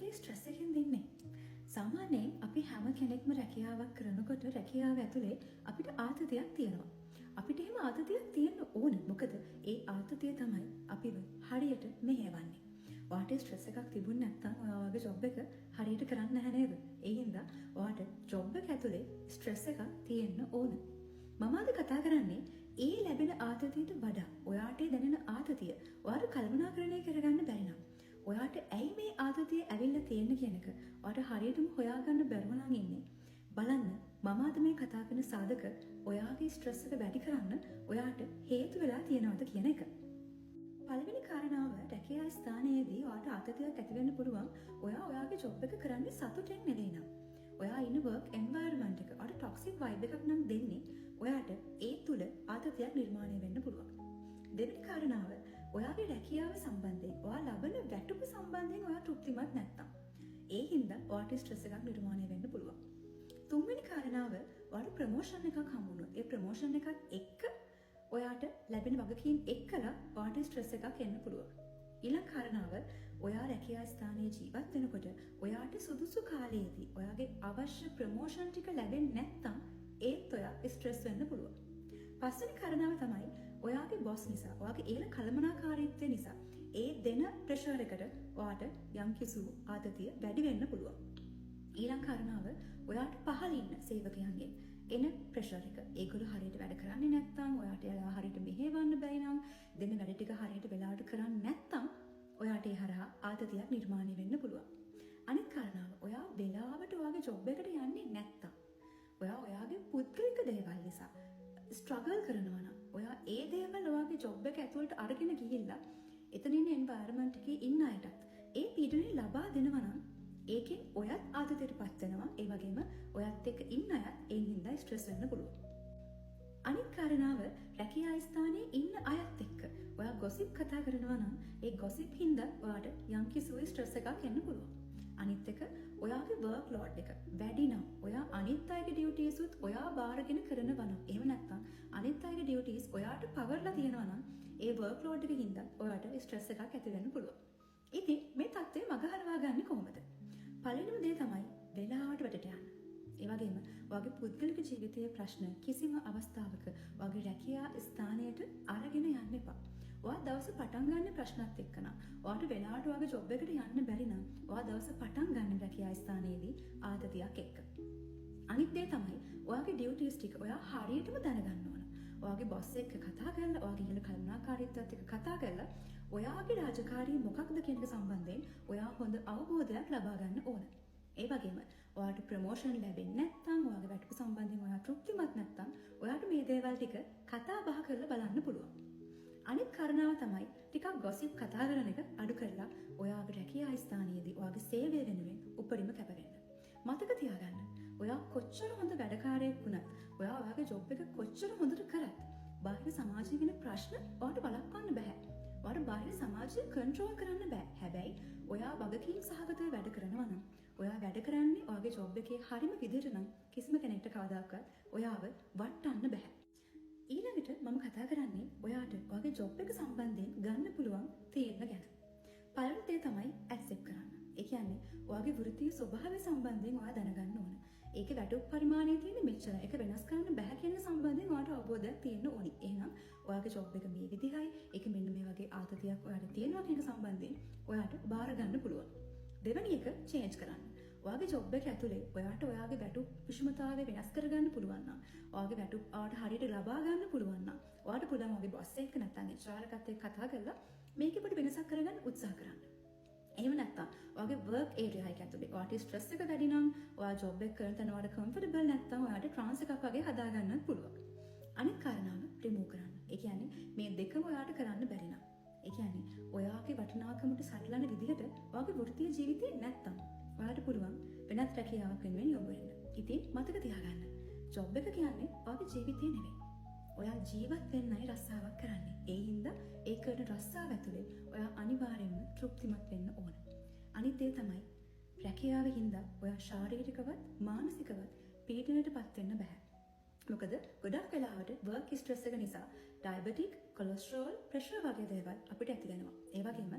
ජීවිතේ ස්ට්‍රෙස් එකෙන් දින්නේ. සාමාන්‍යයෙන් අපි හැම කෙනෙක්ම රැකියාවක් කරනකොට රැකියාව ඇතුලේ අපිට ආතතියක් තියෙනවා. අපිට එහෙම ආතතියක් තියෙන්න ඕන. මොකද ඒ ආතතිය තමයි අපිව හරියට මෙහෙවන්නේ. ඔයාට ස්ට්‍රෙස් එකක් තිබුණ නැත්නම් ඔයාගේ ජොබ් එක හරියට කරන්න නැහැ නේද? ඒ හින්දා ඔයාට ජොබ් එක ඇතුලේ ස්ට්‍රෙස් එකක් තියෙන්න ඕන. මම අද කතා කරන්නේ ඒ ලැබෙන ආතතියට වඩා ඔයාට දැනෙන ආතතිය ඔයාට කල්පනාකරණය කරගන්න බැරි නම් ඔයාට ඇයි මේ ආතතිය ඇවිල්ලා තියෙන්නේ කියන එක ඔයාට හරියටම හොයාගන්න බැරුව නම් ඉන්නේ. බලන්න මම අද මේ කතා කරන සාධක ඔයාගේ ස්ට්‍රෙස් එක වැඩි කරන්න ඔයාට හේතු වෙලා තියෙනවද කියන එක. පළවෙනි කාරණාව රැකියා ස්ථානයේදී ඔයාට ආතතියක් ඇති වෙන්න පුළුවන් ඔයාගේ ජොබ් එක කරන්නේ සතුටෙන් නෙවෙයි නම්. ඔයා ඉන්න වර්ක් එන්වයරන්මන්ට් එක ඔයාට ටොක්සික් වයිබ් එකක් නම් දෙන්නේ ඔයාට ඒ තුල ආතතියක් නිර්මාණය වෙන්න පුළුවන්. දෙවෙනි කාරණාව ඔයාගේ රැකියාව සම්බන්ධයෙන් ඔයා ලබන වැටුප සම්බන්ධයෙන් ඔයා තෘප්තිමත් නැත්තම් ඒ හින්දා ඔයාට ස්ට්‍රෙස් එකක් නිර්මාණය වෙන්න පුළුවන්. තුන්වෙනි කාරණාව ඔයාට ප්‍රොමෝෂන් එකක් හම්බුනොත් ඒ ප්‍රොමෝෂන් එකත් එක්ක ඔයාට ලැබෙන වගකීම් එක්කලා ඔයාට ස්ට්‍රෙස් එකක් එන්න පුළුවන්. ඊළඟ කාරණාව ඔයා රැකියා ස්ථානයේ ජීවත් වෙනකොට ඔයාට සුදුසු කාලයේදී ඔයාගේ අවශ්‍ය ප්‍රොමෝෂන් ටික ලැබෙන්නේ නැත්තම් ඒත් ඔයා ස්ට්‍රෙස් වෙන්න පුළුවන්. පස්වෙනි කාරණාව තමයි ඔයාගේ බොස් නිසා ඔයාගේ ඊළ කළමනාකාරීත්වය නිසා ඒ දෙන ප්‍රෙෂර් එකට ඔයාට යම් කිසි ආතතිය වැඩි වෙන්න පුළුවන්. ඊළඟ කාරණාව ඔයාට පහළ ඉන්න සේවකයන්ගෙන් එන ප්‍රෙෂර් එක. ඒගොල්ලෝ හරියට වැඩ කරන්නේ නැත්නම් ඔයාට එලා හරියට මෙහෙවන්න බැරි නම් දෙන වැඩ ටික හරියට වෙලාවට කරන්නේ නැත්නම් ඔයාට ඒ හරහා ආතතියක් නිර්මාණය වෙන්න පුළුවන්. අනිත් කාරණාව ඔයා වෙලාවට ඔයාගේ ජොබ් එකට යන්නේ නැත්නම් ඔයාගේ පුද්ගලික දේවල් නිසා ස්ට්‍රගල් කරනවා නම් ඔයා ඒ දේවල් ඔයාගේ ජොබ් එක ඇතුළට අරගෙන ගිහිල්ලා එතන ඉන්න එන්වයරන්මන්ට් එකේ ඉන්න අයටත් ඒ පීඩනය ලබා දෙනවා නම් ඒකෙන් ඔයත් ආතතියටපත් වෙනවා. ඒ වගේම ඔයත් එක්ක ඉන්න අයත් ඒ හින්දා ස්ට්‍රෙස් වෙන්න පුළුවන්. අනිත් කාරණාව රැකියා ස්ථානයේ ඉන්න අයත් එක්ක ඔයා ගොසිප් කතා කරනවා නම් ඒ ගොසිප් හින්දා ඔයාට යම් කිසි ස්ට්‍රෙස් එකක් එන්න පුළුවන්. අනිත් එක ඔයාගේ වර්ක් ලෝඩ් එක වැඩි නම් ඔයා අනිත් අයගේ ඩියුටිස් උත් ඔයා බාරගෙන කරනවා නම් එහෙම නැත්නම් අනිත් අයගේ ඩියුටිස් ඔයාට පවර්ලා තියෙනවා නම් ඒ වර්ක් ලෝඩ් එකකින් හින්දා ඔයාට ස්ට්‍රෙස් එකක් ඇති වෙන්න පුළුවන්. ඉතින් මේ தත්ත්වය මගහරවා ගන්න කොහොමද? පළවෙනිම දේ තමයි වෙලාවට වැඩට යන්න. ඒ වගේම ඔයාගේ පුද්ගලික ජීවිතයේ ප්‍රශ්න කිසිම අවස්ථාවක ඔයාගේ රැකියා ස්ථානයට අරගෙන යන්න එපා. ඔයා දවස පටන් ගන්න ප්‍රශ්නත් එක්ක නම් ඔයාට වෙලාවට ඔයාගේ ජොබ් එකට යන්න බැරි නම් ඔයා දවස පටන් ගන්න රැකියා ස්ථානයේදී ආතතියක් එක්ක. අනිත් දේ තමයි ඔයාගේ ඩියුටිස් ටික ඔයා හරියටම දැනගන්න ඕන. ඔයාගේ බොස් එක්ක කතා කරලා ඔයාගේ ඉහළ කළමනාකාරීත්වයත් එක්ක කතා කරලා ඔයාගේ රාජකාරිය මොකක්ද කියන එක සම්බන්ධයෙන් ඔයා හොඳ අවබෝධයක් ලබා ගන්න ඕන. ඒ වගේම ඔයාට ප්‍රොමෝෂන් ලැබෙන්නේ නැත්නම් ඔයාගේ වැටුප සම්බන්ධයෙන් ඔයා තෘප්තිමත් නැත්නම් ඔයාට මේ දේවල් ටික කතා බහ කරලා බලන්න පුළුවන්. අනිත් කාරණාව තමයි ටිකක් ගොසිප් කතා කරන එක අඩු කරලා ඔයාගේ රැකියා ස්ථානයේදී ඔයාගේ සේවය වෙනුවෙන් උපරිම කැප වෙන්න. මතක තියාගන්න ඔයා කොච්චර හොඳ වැඩකාරයෙක් වුණත් ඔයා ඔයාගේ ජොබ් එක කොච්චර හොඳට කරත් බාහිර සමාජයේ වෙන ප්‍රශ්න ඔයාට වළක්වන්න බෑ. ඔයාට බාහිර සමාජය කන්ට්‍රෝල් කරන්න බෑ. හැබැයි ඔයා වගකීම් සහගතව වැඩ කරනවා නම් ඔයා වැඩ කරන්නේ ඔයාගේ ජොබ් එකේ හරිම විදිහට නම් කිසිම කෙනෙක්ට කවදාකවත් ඔයාව වටන්න බෑ. ඊළඟට මම කතා කරන්නේ ඔයාට ඔයාගේ ජොබ් එක සම්බන්ධයෙන් ගන්න පුළුවන් තීරණ ගැන. පළවෙනි දේ තමයි ඇක්සෙප්ට් කරන්න. ඒ කියන්නේ ඔයාගේ වෘත්තීය ස්වභාවය සම්බන්ධයෙන් ඔයා දැනගන්න ඕන. ඒකේ වැටුප් පරිමාණය තියෙන මෙච්චර. ඒක වෙනස් කරන්න බෑ කියන සම්බන්ධයෙන් ඔයාට අවබෝධයක් තියෙන්න ඕනි. එහෙනම් ඔයාගේ ජොබ් එක මේ විදිහයි. ඒක මෙන්න මේ වගේ ආතතියක් ඔයාට තියෙනවා කියන සම්බන්ධයෙන් ඔයාට බාර ගන්න පුළුවන්. දෙවෙනි එක චේන්ජ් කරන්න. ඔයාගේ ජොබ් එක ඇතුලේ ඔයාට ඔයාගේ වැටුප් විෂමතාවය වෙනස් කරගන්න පුළුවන් නම් ඔයාගේ වැටුප් ඔයාට හරියට ලබා ගන්න පුළුවන් නම් ඔයාට පුළුවන් ඔයාගේ බොස් එක්ක නැත්නම් HR එකත් එක්ක කතා කරලා මේකේ පොඩි වෙනසක් කරගන්න උත්සාහ කරන්න. එහෙම නැත්නම් ඔයාගේ වර්ක් ඒරියා එක ඇතුලේ ඔයාට ස්ට්‍රෙස් එක වැඩි නම් ඔයා ජොබ් එක කරන තැන ඔයාට කම්ෆර්ටබල් නැත්නම් ඔයාට ට්‍රාන්ස් එකක් වගේ හදා ගන්නත් පුළුවන්. අනිත් කාරණාව රිමූව් කරන්න. ඒ කියන්නේ මේ දෙකම ඔයාට කරන්න බැරි නම් ඒ කියන්නේ ඔයාගේ වටිනාකමට සරිලන විදිහට ඔයාගේ වෘත්තීය ජීවිතේ නැත්නම් ඔයාට පුළුවන් වෙනත් රැකියාවක් වෙනුවෙන් යොමු වෙන්න. ඉතින් මතක තියාගන්න. ජොබ් එක කියන්නේ ඔයාගේ ජීවිතේ නෙවෙයි. ඔයා ජීවත් වෙන්නයි රස්සාවක් කරන්නේ. ඒ හින්දා ඒ කරන රස්සාව ඇතුලේ ඔයා අනිවාර්යයෙන්ම තෘප්තිමත් වෙන්න ඕන. අනිත් දේ තමයි රැකියාවේ හින්දා ඔයා ශාරීරිකවත් මානසිකවත් පීඩනයටපත් වෙන්න බෑ. මොකද ගොඩක් වෙලාවට වර්ක් ස්ට්‍රෙස් එක නිසා ඩයබටික්, කොලෙස්ටරෝල්, ප්‍රෙෂර් වගේ දේවල් අපිට ඇති වෙනවා. ඒ වගේම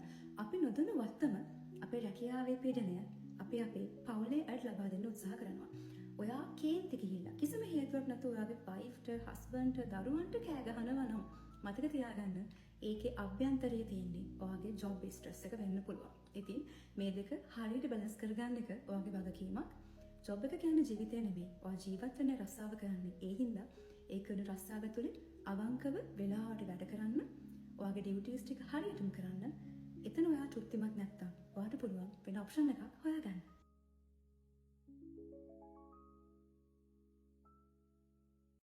අපි නොදැනුවත්වම අපේ රැකියාවේ පීඩනය අපි අපේ පවුලේ අයට ලබා දෙන්න උත්සාහ කරනවා. ඔයා කේන්ති ගිහිල්ලා කිසිම හේතුවක් නැතුව ඔයාගේ වයිෆ්ට, හස්බන්ඩ්ට, දරුවන්ට කෑ ගහනවා නම් මතක තියාගන්න ඒකේ අභ්‍යන්තරයේ තියෙන්නේ ඔයාගේ ජොබ් ස්ට්‍රෙස් එක වෙන්න පුළුවන්. ඉතින් මේ දෙක හරියට බැලන්ස් කරගන්න එක ඔයාගේ වගකීමක්. ජොබ් එක කියන්නේ ජීවිතය නෙමෙයි. ඔයා ජීවත් වෙන රස්සාව කරන්නේ. ඒ හින්දා ඒ කරන රස්සාව තුළින් අවංකව වෙලාවට වැඩ කරන්න, ඔයාගේ ඩියුටිස් ටික හරියටම කරන්න. එතන ඔයා තෘප්තිමත් නැත්තම් ඔයාට පුළුවන් වෙන ඔප්ෂන් එකක් හොයාගන්න.